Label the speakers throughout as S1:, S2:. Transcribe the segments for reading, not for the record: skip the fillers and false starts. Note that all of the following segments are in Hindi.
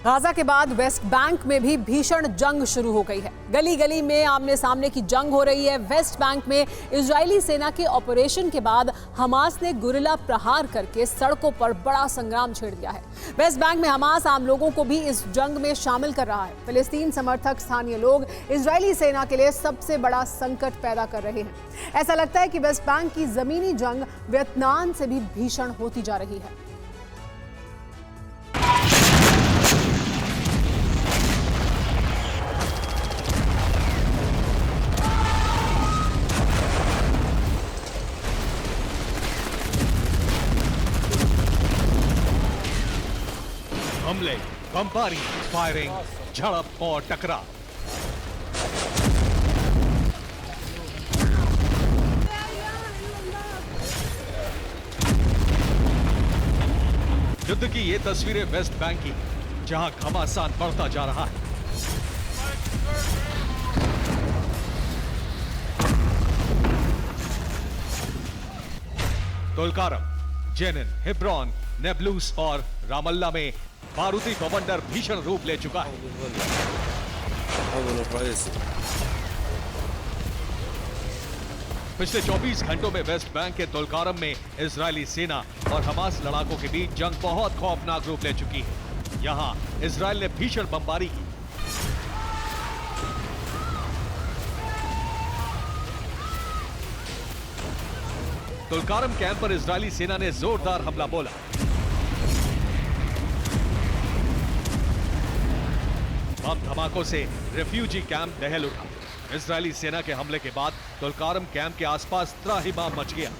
S1: गाजा के बाद वेस्ट बैंक में भी भीषण जंग शुरू हो गई है। गली गली में आमने सामने की जंग हो रही है। वेस्ट बैंक में इजरायली सेना के ऑपरेशन के बाद हमास ने गुरिल्ला प्रहार करके सड़कों पर बड़ा संग्राम छेड़ दिया है। वेस्ट बैंक में हमास आम लोगों को भी इस जंग में शामिल कर रहा है। फिलिस्तीन समर्थक स्थानीय लोग इजरायली सेना के लिए सबसे बड़ा संकट पैदा कर रहे हैं। ऐसा लगता है कि वेस्ट बैंक की जमीनी जंग वियतनाम से भी भीषण होती जा रही है।
S2: हमले, बमबारी, फायरिंग, झड़प और टकराव। युद्ध की ये तस्वीरें वेस्ट बैंक की, जहां घमासान बढ़ता जा रहा है। तुलकारम, जेनिन, हेब्रॉन, नेब्लूस और रामल्ला में बारूदी बवंडर भीषण रूप ले चुका है। पिछले 24 घंटों में वेस्ट बैंक के तुलकारम में इजरायली सेना और हमास लड़ाकों के बीच जंग बहुत खौफनाक रूप ले चुकी है। यहां इजरायल ने भीषण बमबारी की। तुलकारम कैंप पर इजरायली सेना ने जोरदार हमला बोला। बम धमाकों से रेफ्यूजी कैंप दहल उठा। इजरायली सेना के हमले के बाद तुलकारम कैंप के आसपास त्राहिमाम मच गया।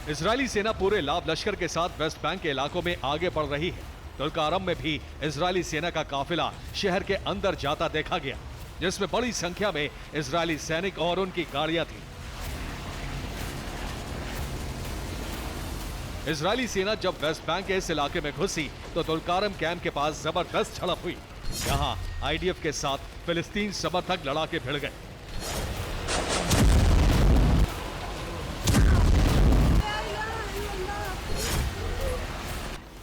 S2: इजरायली सेना पूरे लाव लश्कर के साथ वेस्ट बैंक के इलाकों में आगे बढ़ रही है। तुलकारम में भी इजरायली सेना का काफिला शहर के अंदर जाता देखा गया, जिसमें बड़ी संख्या में इजरायली सैनिक और उनकी गाड़ियां थी। इजरायली सेना जब वेस्ट बैंक के इस इलाके में घुसी तो तुलकारम कैंप के पास जबरदस्त झड़प हुई। यहां आईडीएफ के साथ फिलिस्तीन समर्थक लड़ाके भिड़ गए।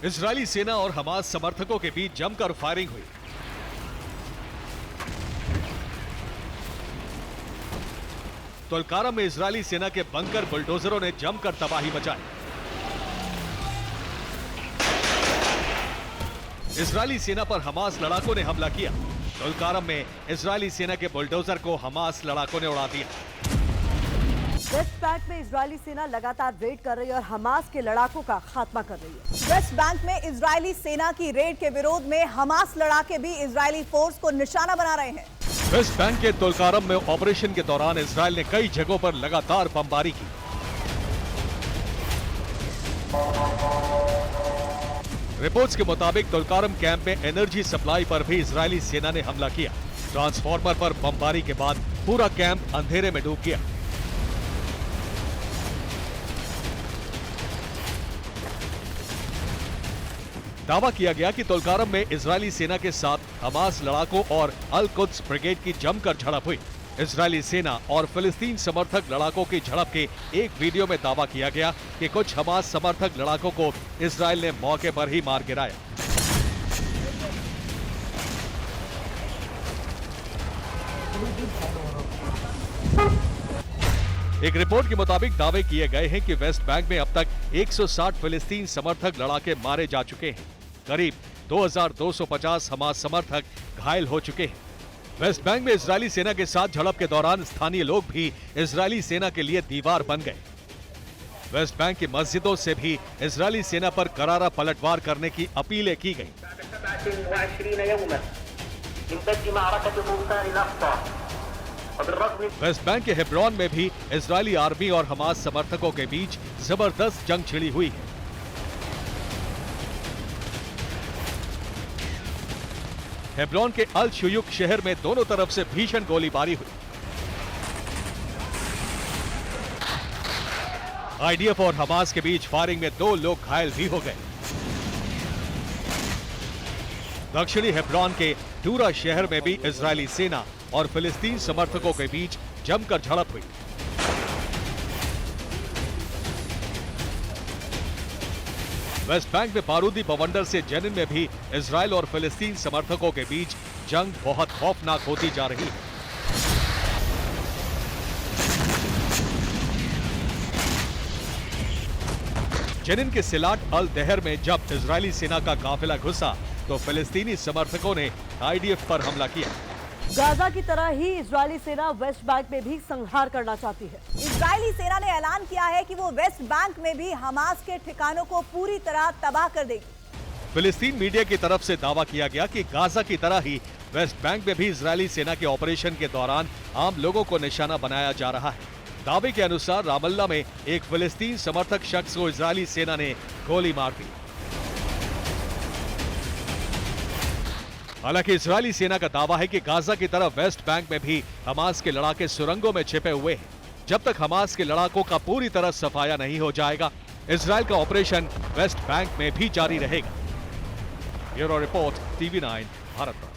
S2: इजरायली सेना और हमास समर्थकों के बीच जमकर फायरिंग हुई। तुलकारम में इजरायली सेना के बंकर बुलडोजरों ने जमकर तबाही मचाई। इजरायली सेना पर हमास लड़ाकों ने हमला किया। तुलकारम में इजरायली सेना के बुलडोजर को हमास लड़ाकों ने उड़ा दिया।
S3: वेस्ट बैंक में इजरायली सेना लगातार रेड कर रही है और हमास के लड़ाकों का खात्मा कर रही है। वेस्ट बैंक में इजरायली सेना की रेड के विरोध में हमास लड़ाके भी इजरायली फोर्स को निशाना बना रहे हैं।
S2: वेस्ट बैंक के तुलकारम में ऑपरेशन के दौरान इजरायल ने कई जगहों पर लगातार बमबारी की। रिपोर्ट्स के मुताबिक तुलकारम कैंप में एनर्जी सप्लाई पर भी इजरायली सेना ने हमला किया। ट्रांसफार्मर पर बमबारी के बाद पूरा कैंप अंधेरे में डूब गया। दावा किया गया कि तुलकारम में इजरायली सेना के साथ हमास लड़ाकों और अल कुद्स ब्रिगेड की जमकर झड़प हुई। इजरायली सेना और फिलिस्तीन समर्थक लड़ाकों की झड़प के एक वीडियो में दावा किया गया कि कुछ हमास समर्थक लड़ाकों को इजरायल ने मौके पर ही मार गिराया। एक रिपोर्ट के मुताबिक दावे किए गए हैं कि वेस्ट बैंक में अब तक 160 फिलिस्तीन समर्थक लड़ाके मारे जा चुके हैं। करीब 2250 हमास समर्थक घायल हो चुके हैं। वेस्ट बैंक में इजरायली सेना के साथ झड़प के दौरान स्थानीय लोग भी इजरायली सेना के लिए दीवार बन गए। वेस्ट बैंक की मस्जिदों से भी इजरायली सेना पर करारा पलटवार करने की अपीलें की गई। वेस्ट बैंक के हेब्रॉन में भी इजरायली आर्मी और हमास समर्थकों के बीच जबरदस्त जंग छिड़ी हुई है। हेब्रॉन के अल शुयूक शहर में दोनों तरफ से भीषण गोलीबारी हुई। आईडीएफ और हमास के बीच फायरिंग में 2 लोग घायल भी हो गए। दक्षिणी हेब्रॉन के टूरा शहर में भी इजरायली सेना और फिलिस्तीन समर्थकों के बीच जमकर झड़प हुई। वेस्ट बैंक में बारूदी बवंडर से जेनिन में भी इजराइल और फिलिस्तीन समर्थकों के बीच जंग बहुत खौफनाक होती जा रही है। जेनिन के सिलाट अल दहर में जब इजरायली सेना का काफिला घुसा तो फिलिस्तीनी समर्थकों ने आईडीएफ पर हमला किया।
S3: गाजा की तरह ही इजरायली सेना वेस्ट बैंक में भी संहार करना चाहती है। इजरायली सेना ने ऐलान किया है कि वो वेस्ट बैंक में भी हमास के ठिकानों को पूरी तरह तबाह कर देगी।
S2: फिलिस्तीन मीडिया की तरफ से दावा किया गया कि गाजा की तरह ही वेस्ट बैंक में भी इजरायली सेना के ऑपरेशन के दौरान आम लोगों को निशाना बनाया जा रहा है। दावे के अनुसार रामल्ला में एक फिलिस्तीन समर्थक शख्स को इजरायली सेना ने गोली मार दी। हालांकि इजरायली सेना का दावा है कि गाजा की तरह वेस्ट बैंक में भी हमास के लड़ाके सुरंगों में छिपे हुए हैं। जब तक हमास के लड़ाकों का पूरी तरह सफाया नहीं हो जाएगा, इजराइल का ऑपरेशन वेस्ट बैंक में भी जारी रहेगा। Bureau report, TV9 Bharat.